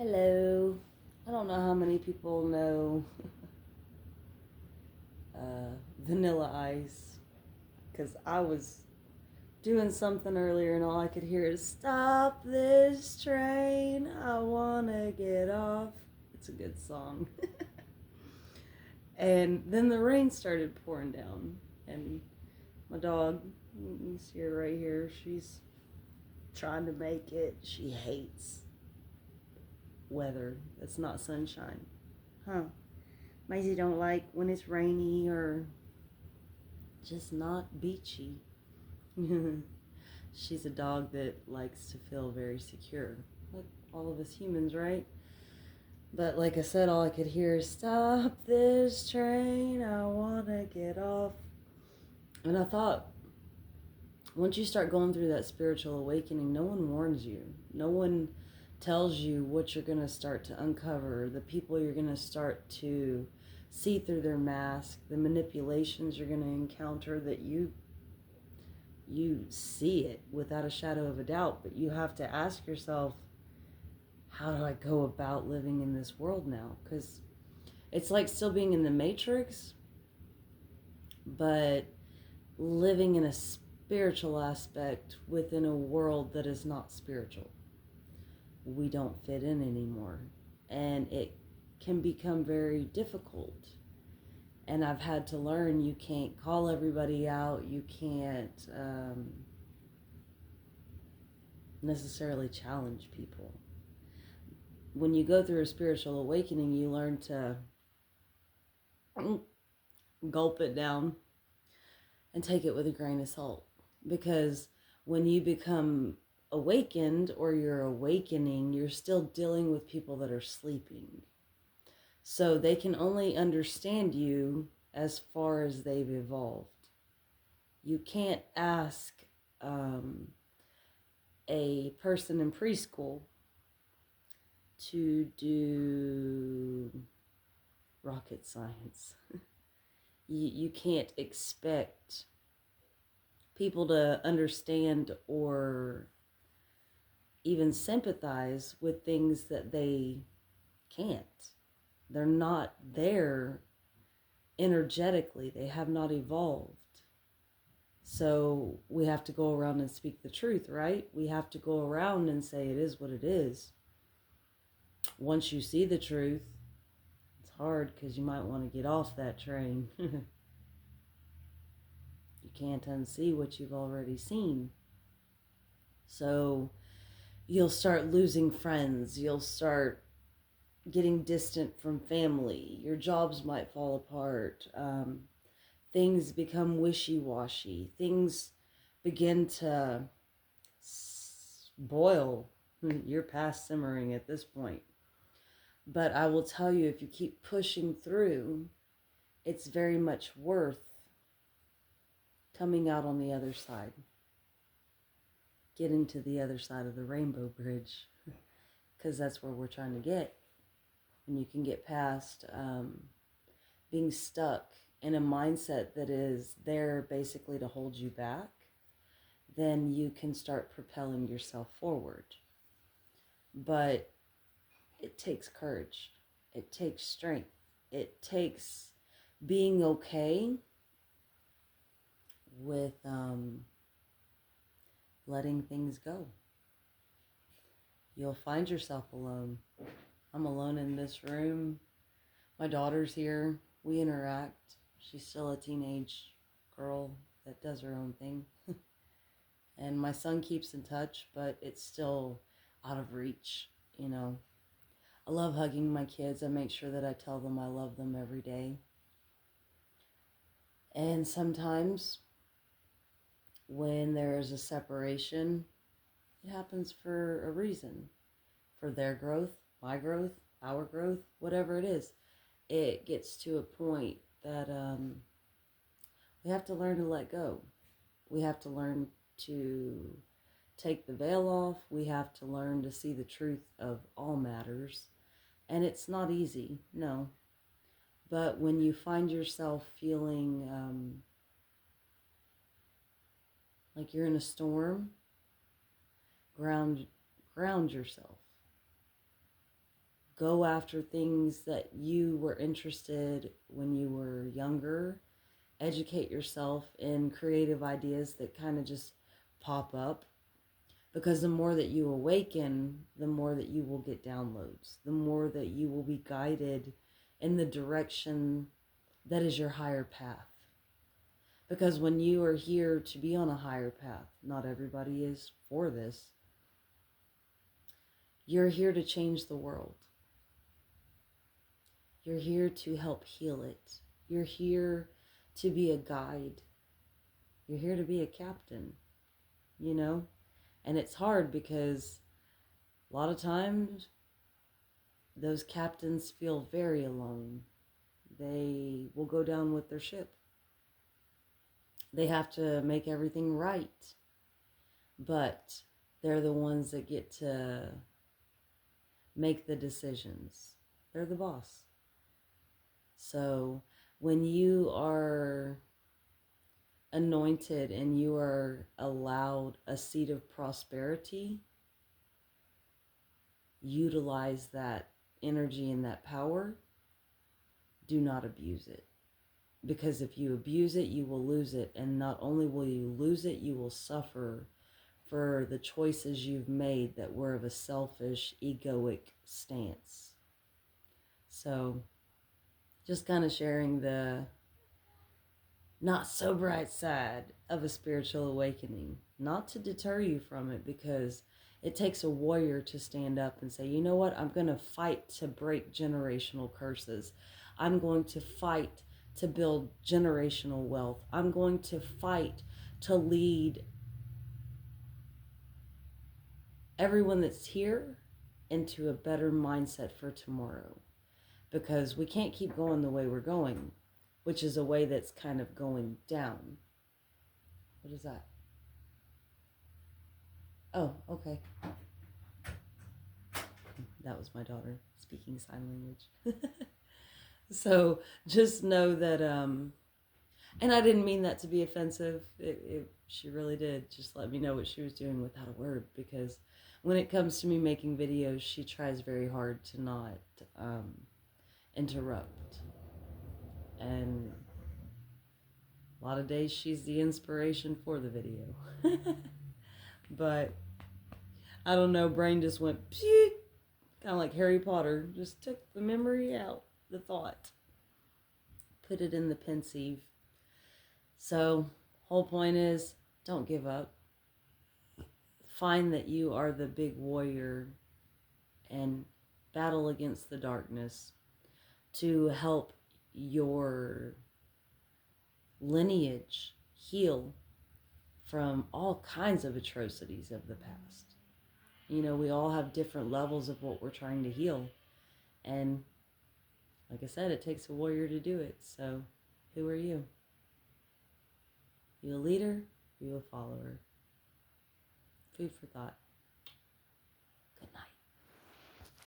Hello. I don't know how many people know Vanilla Ice because I was doing something earlier and all I could hear is "Stop this train, I wanna get off." It's a good song. And then the rain started pouring down, and my dog, you see her right here, she's trying to make it. She hates weather that's not sunshine. Huh. Maisie don't like when it's rainy or just not beachy. She's a dog that likes to feel very secure, like all of us humans, right? But like I said, all I could hear is "Stop this train, I wanna get off." And I thought, once you start going through that spiritual awakening, no one warns you. No one tells you what you're gonna start to uncover, the people you're gonna start to see through their mask, the manipulations you're gonna encounter that you see it without a shadow of a doubt, but you have to ask yourself, how do I go about living in this world now? Because it's like still being in the Matrix, but living in a spiritual aspect within a world that is not spiritual. We don't fit in anymore, and it can become very difficult. And I've had to learn you can't call everybody out, you can't necessarily challenge people. When you go through a spiritual awakening, you learn to gulp it down and take it with a grain of salt. Because when you become awakened or you're awakening, you're still dealing with people that are sleeping. So they can only understand you as far as they've evolved. You can't ask a person in preschool to do rocket science. You can't expect people to understand or even sympathize with things that they can't. They're not there energetically, they have not evolved. So we have to go around and speak the truth, right? We have to go around and say it is what it is. Once you see the truth, it's hard because you might want to get off that train. You can't unsee what you've already seen. So you'll start losing friends. You'll start getting distant from family. Your jobs might fall apart. Things become wishy-washy. Things begin to boil. You're past simmering at this point. But I will tell you, if you keep pushing through, it's very much worth coming out on the other side, getting to the other side of the rainbow bridge, because that's where we're trying to get. And you can get past being stuck in a mindset that is there basically to hold you back, then you can start propelling yourself forward. But it takes courage, it takes strength, it takes being okay with letting things go. You'll find yourself alone. I'm alone in this room. My daughter's here. We interact. She's still a teenage girl that does her own thing. And my son keeps in touch, but it's still out of reach, you know. I love hugging my kids. I make sure that I tell them I love them every day. And sometimes when there is a separation, it happens for a reason. For their growth, my growth, our growth, whatever it is. It gets to a point that we have to learn to let go. We have to learn to take the veil off. We have to learn to see the truth of all matters. And it's not easy, no. But when you find yourself feeling like you're in a storm, ground yourself. Go after things that you were interested when you were younger. Educate yourself in creative ideas that kind of just pop up. Because the more that you awaken, the more that you will get downloads, the more that you will be guided in the direction that is your higher path. Because when you are here to be on a higher path, not everybody is for this, you're here to change the world. You're here to help heal it. You're here to be a guide. You're here to be a captain, you know? And it's hard because a lot of times those captains feel very alone. They will go down with their ship. They have to make everything right. But they're the ones that get to make the decisions. They're the boss. So when you are anointed and you are allowed a seed of prosperity, utilize that energy and that power. Do not abuse it. Because if you abuse it, you will lose it. And not only will you lose it, you will suffer for the choices you've made that were of a selfish, egoic stance. So just kind of sharing the not so bright side of a spiritual awakening, not to deter you from it, because it takes a warrior to stand up and say, you know what, I'm going to fight to break generational curses. I'm going to fight to build generational wealth. I'm going to fight to lead everyone that's here into a better mindset for tomorrow. Because we can't keep going the way we're going, which is a way that's kind of going down. What is that? Oh, okay. That was my daughter speaking sign language. So just know that, and I didn't mean that to be offensive. She really did just let me know what she was doing without a word, because when it comes to me making videos, she tries very hard to not interrupt. And a lot of days she's the inspiration for the video. But I don't know, brain just went kind of like Harry Potter, just took the memory out, the thought, put it in the pensieve. So whole point is, don't give up. Find that you are the big warrior and battle against the darkness to help your lineage heal from all kinds of atrocities of the past. You know, we all have different levels of what we're trying to heal. And like I said, it takes a warrior to do it. So who are you? You a leader? Or you a follower? Food for thought.